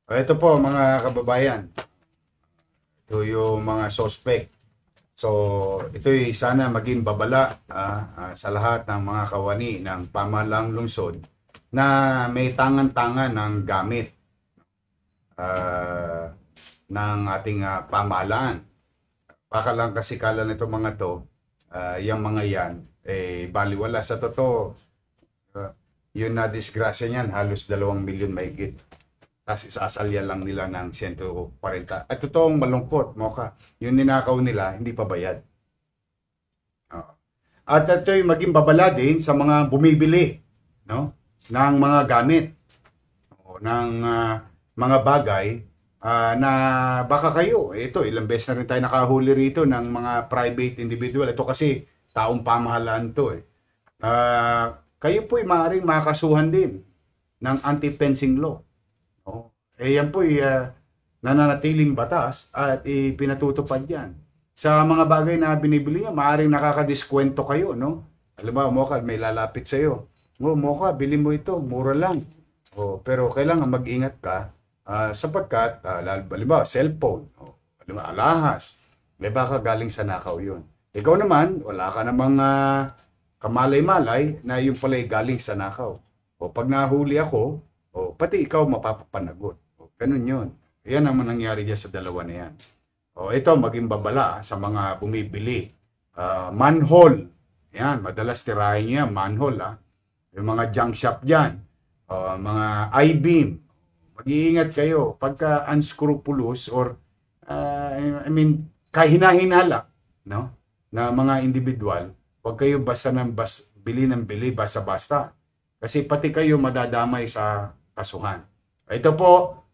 Ito po mga kababayan, ito yung mga suspect. So, ito'y sana maging babala sa lahat ng mga kawani ng pamahalang lungsod na may tangan-tangan ng gamit ah, ng ating pamahalaan. Baka lang kasi kala nito mga to, yung mga yan, baliwala. Sa totoo, ah, yun na disgrasya niyan, halos 2 milyon mahigit. Tapos isasalya lang nila ng 140. At totoong malungkot, Moka. Yung ninakaw nila, hindi pa bayad. Oo. At ito'y maging babala din sa mga bumibili, no? Ng mga gamit o ng mga bagay na baka kayo, ito, ilang beses na rin tayo nakahuli rito ng mga private individual. Ito kasi taong pamahalaan to eh. Kayo po'y maaaring makasuhan din ng anti-fencing law. Oh. Yan po'y nananatiling batas at ipinatutupad yan. Sa mga bagay na binibili niya, maaaring nakakadiskwento kayo, no? Alam mo, Mocha, may lalapit sa'yo. Oh, Mocha, bili mo ito, mura lang. Oh, pero kailangan mag-ingat ka sapagkat, halimbawa, cellphone, halimbawa, alahas, may baka galing sa nakaw yun. Ikaw naman, wala ka namang kamalay-malay na yung pala'y galing sa nakaw. O pag nahuli ako, pati ikaw mapapapanagot. Ganun yun. Yan naman nangyari dyan sa dalawa na yan. Ito, maging babala sa mga bumibili. Manhole. Yan, madalas tirahin nyo yan, manhole. Yung mga junk shop dyan. Mga I-beam. Mag-iingat kayo pagka unscrupulous or kahina-hinala, no? Na mga individual, huwag kayo basta bili ng bili basta-basta. Kasi pati kayo madadamay sa kasuhan. Ito po,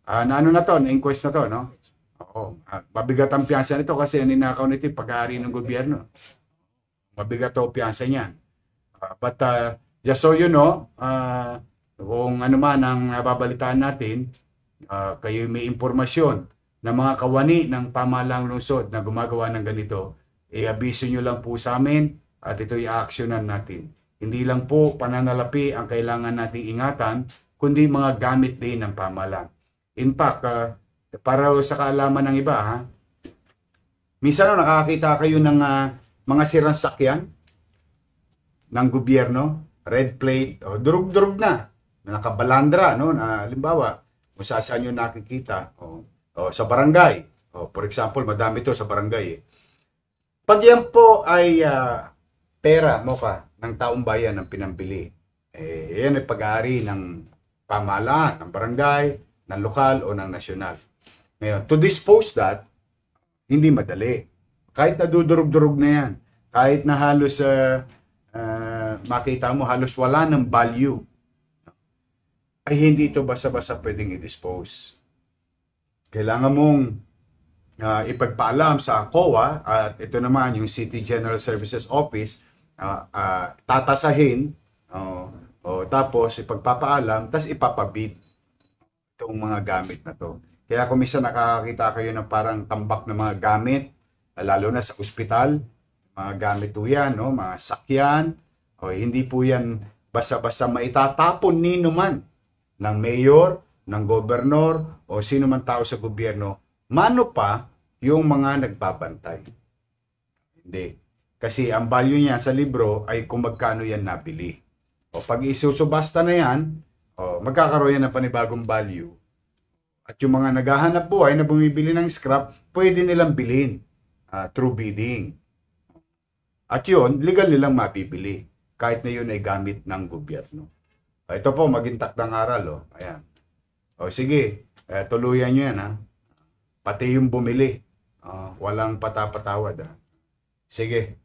na ano na to, na-inquest na to, no? Mabigat ang piyansa nito kasi ninakaw nito yung pag-aari ng gobyerno. Mabigat ang piyansa niyan. But just so you know, kung ano man ang babalitaan natin, kayo may impormasyon na mga kawani ng pamahalang lungsod na gumagawa ng ganito, i-abiso nyo lang po sa amin at ito i-actionan natin. Hindi lang po pananalapi ang kailangan nating ingatan, kundi mga gamit din ng pamahalaan. In fact, para sa kaalaman ng iba, minsan nakakita kayo ng mga sirang sakyan ng gobyerno, red plate, durug-durug na, nakabalandra, no? Na, halimbawa, kung saan nyo nakikita, sa barangay, for example, madami to sa barangay. Pag yan po ay pera, Mocha, ng taong bayan ang pinambili, yan ay pag-aari ng pamahalaan, ng barangay, ng lokal o ng nasyonal. Ngayon, to dispose that, hindi madali. Kahit nadudurog-durog na yan, kahit na halos makita mo halos wala ng value, ay hindi ito basta-basta pwedeng i-dispose. Kailangan mong ipagpaalam sa COA at ito naman yung City General Services Office, tatasahin, tapos ipagpapaalam, tapos ipapabid itong mga gamit na to. Kaya kung minsan nakakakita kayo ng parang tambak na mga gamit, lalo na sa ospital, mga gamit po yan, no? Mga sakyan, hindi po yan basta-basta maitatapon nino man ng mayor, ng gobernador, o sino man tao sa gobyerno, mano pa yung mga nagbabantay. Hindi. Kasi ang value niya sa libro ay kung magkano yan nabili. Pag isusubasta na yan, magkakaroon yan ng panibagong value. At yung mga naghahanap buhay na bumibili ng scrap, pwede nilang bilhin through bidding. At yun, legal nilang mabibili kahit na yun ay gamit ng gobyerno. Ito po, maging takdang aral. Ayan. Sige, tuluyan nyo yan. Pati yung bumili. Walang patapatawad. Sige.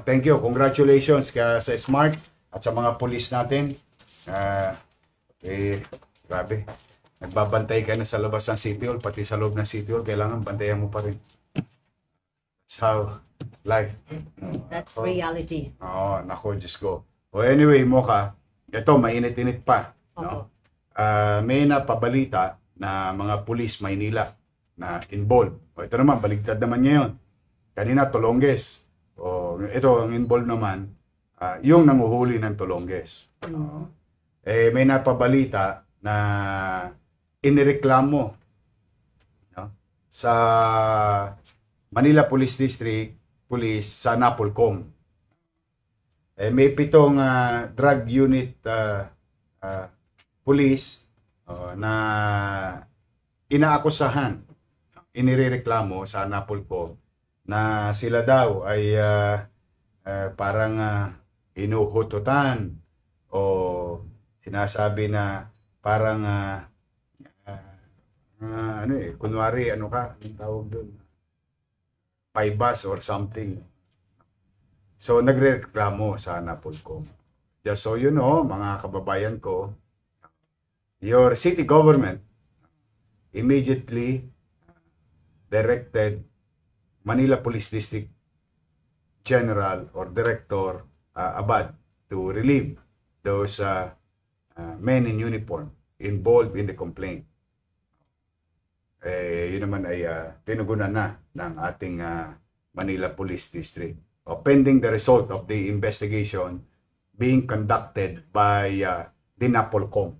Thank you. Congratulations sa Smart at sa mga pulis natin. Grabe. Nagbabantay ka na sa labas ng City Hall, pati sa loob ng City Hall, kailangan bantayan mo pa rin. That's how life. That's reality. Nako, Diyos ko. Anyway, Mocha, ito, mainit-init pa. No? May napabalita na mga pulis Maynila na involved. Ito naman, baligtad naman ngayon. Kanina, Tolonges. Ito, ang involved naman, yung nanguhuli ng Tolonges. May napabalita na inireklamo sa Manila Police District Police sa Napolcom. May 7 drug unit police na inaakusahan, inirereklamo sa Napolcom na sila daw ay parang hinuhututan o sinasabi na parang kunwari anong tawag doon, paibas or something. So nagrereklamo sa Napolcom. Just so you know, mga kababayan ko, your city government immediately directed Manila Police District General or Director Abad to relieve those men in uniform involved in the complaint. Yun naman ay tinugunan na ng ating Manila Police District. Pending the result of the investigation being conducted by the Napolcom.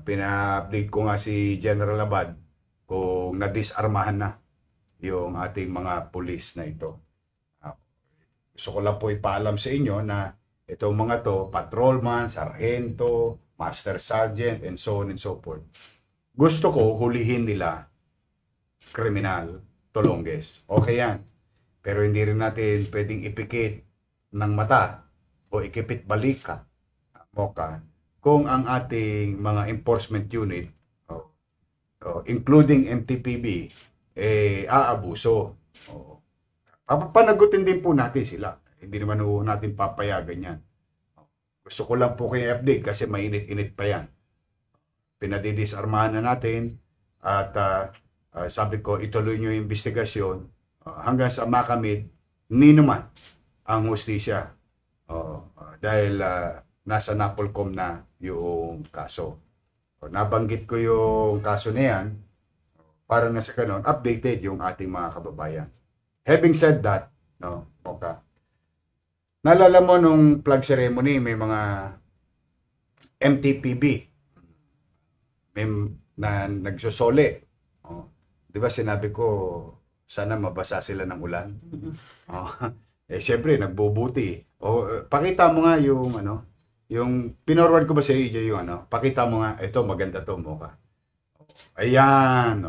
Pina-update ko nga si General Abad kung nadisarmahan na yung ating mga pulis na ito. Gusto ko lang po ipaalam sa inyo na itong mga to, patrolman, sargento, master sergeant, and so on and so forth. Gusto ko hulihin nila kriminal to longest. Okay yan. Pero hindi rin natin pwedeng ipikit ng mata o ikipit balika kung ang ating mga enforcement unit, including MTPB, aabuso. Papanagutin din po natin sila. Hindi naman natin papayagan yan. Gusto ko lang po kayo update kasi mainit-init pa yan. Pinadidisarmahan na natin at sabi ko ituloy nyo yung investigasyon hanggang sa makamit ninuman ang hustisya. Dahil nasa Napolcom na yung kaso. Nabanggit ko yung kaso na yan para na sa kanon, updated yung ating mga kababayan. Having said that, naalala mo nung flag ceremony, may mga MTPB na nagsusole. Di ba sinabi ko, sana mabasa sila ng ulan. Siyempre, nagbubuti. Pakita mo nga yung yung pinorward ko ba sa iyo yung pakita mo nga, ito maganda to mukha. Ayan,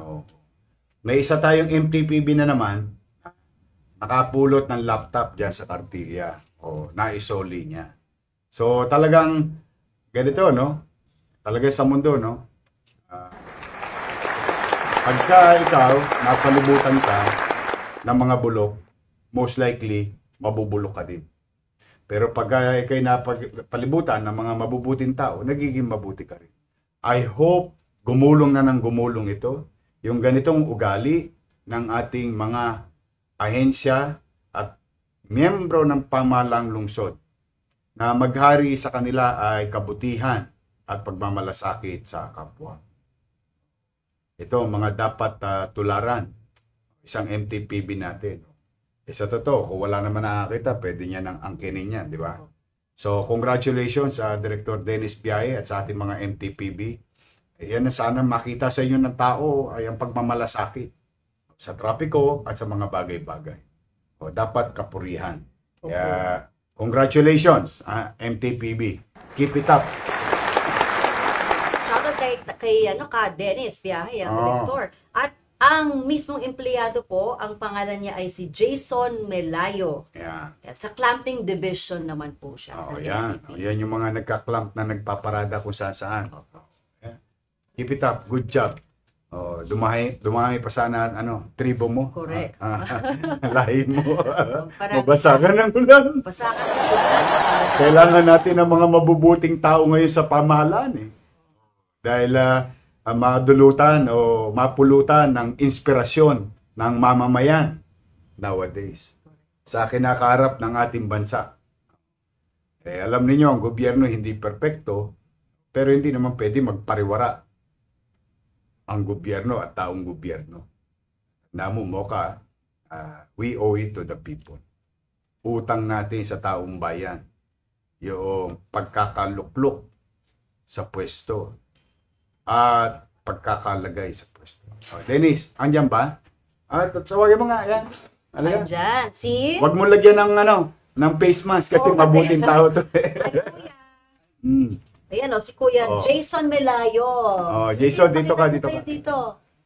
May isa tayong MTPB na naman, nakapulot ng laptop diyan sa kartilya. Naisoli niya. So talagang ganito, Talaga sa mundo, pagka ikaw napalibutan ka ng mga bulok, most likely mabubulok ka din. Pero pag ikay napalibutan ng mga mabubuting tao, nagiging mabuti ka rin. I hope gumulong na ng gumulong ito, yung ganitong ugali ng ating mga ahensya at miyembro ng pamahalang lungsod na maghari sa kanila ay kabutihan at pagmamalasakit sa kapwa. Ito mga dapat tularan, isang MTPB natin. Sa totoo, kung wala naman nakakita, pwede niya nang angkinin yan, di ba? So, congratulations sa Director Dennis Biaye at sa ating mga MTPB. Yan na sana makita sa inyo ng tao ay ang pagmamalasakit sa trapiko at sa mga bagay-bagay. Dapat kapurihan. Kaya, congratulations, MTPB. Keep it up. Shoutout kay Dennis Biaye, ang director. At ang mismong empleyado po, ang pangalan niya ay si Jason Melayo. Yeah. At sa clamping division naman po siya. Yan. Yan yung mga nagka-clamp na nagpaparada kung saan-saan. Yeah. Keep it up. Good job. Dumami pa sana tribo mo. Correct. Lahin mo. Mabasa ka ng ulan. Basa ka ng ulan. Kailangan natin ng mga mabubuting tao ngayon sa pamahalaan. Dahil madulutan o mapulutan ng inspirasyon ng mamamayan nowadays sa kinakaharap ng ating bansa. Alam niyo ang gobyerno hindi perpekto, pero hindi naman pwede magpariwara ang gobyerno at taong gobyerno. We owe it to the people. Utang natin sa taong bayan yung pagkakaluklok sa pwesto at pagkakalagay sa pwesto. Oh, Dennis, andyan ba? Tawagin mo nga, yan. Alaga. Andyan. Si? Huwag mo lagyan ng ng face mask kasi Oo, kasi- mabuting tao to. Ay, kuya. Hmm. Ayan o, si Kuya Oh. Jason Melayo. Oh, Jason, dito ka, dito Kayo ka. dito.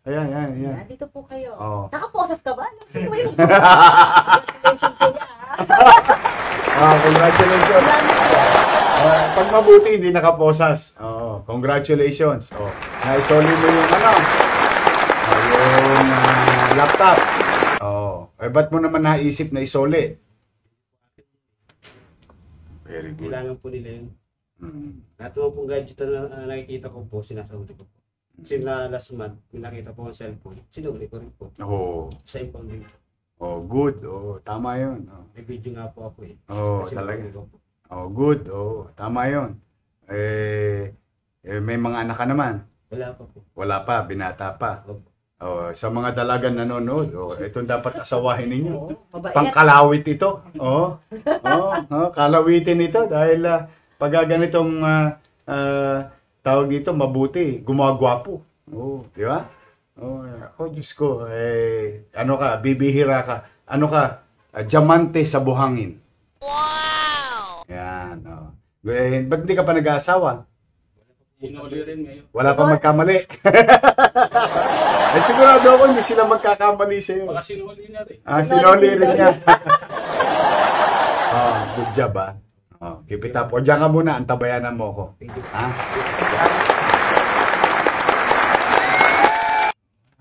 Ayan. Ayan, dito po kayo. Oh. Nakaposas ka ba? Ano, sino yun? Congratulations, Kuya. Congratulations. Yan. Pag mabuti, hindi nakaposas. Congratulations. Naisoli mo yung yung laptop. Ba't mo naman naisip na isoli? Very good. Kailangan po nila yun. Lahat mo pong gadget na nakikita ko po, sinasahuli ko po. Kasi na last month, may nakita po ang cellphone, sinuli ko rin po. Sa impounding. Good. Tama yun. May video nga po ako eh. Kasi Talaga. sinuli ko po. Good. Tama yun. May mga anak ka naman. Wala pa po. Wala pa, binata pa. Opo. Sa mga dalagang nanonood, itong dapat asawahin ninyo. Mabait. Pangkalawit ito. Kalawitin ito dahil pag ganitong tawag dito, mabuti, gumagwapo. Di ba? Diyos ko, bibihira ka. Diamante sa buhangin. Wow! Yan, ba't hindi ka pa nag-aasawa? Sinuli rin ngayon. Wala pa magkamali. Sigurado ako hindi sila magkakamali sa'yo. Baka sinuli na rin. Sinuli rin niya. Good job keep it up. O diyan ka muna, antabayanan mo ako.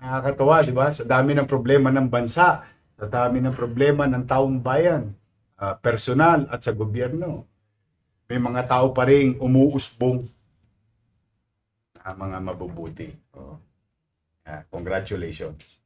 Nakakatuwa, di ba? Sa dami ng problema ng bansa, sa dami ng problema ng taong bayan, personal at sa gobyerno, may mga tao pa rin umuusbong mga mabubuti. Congratulations.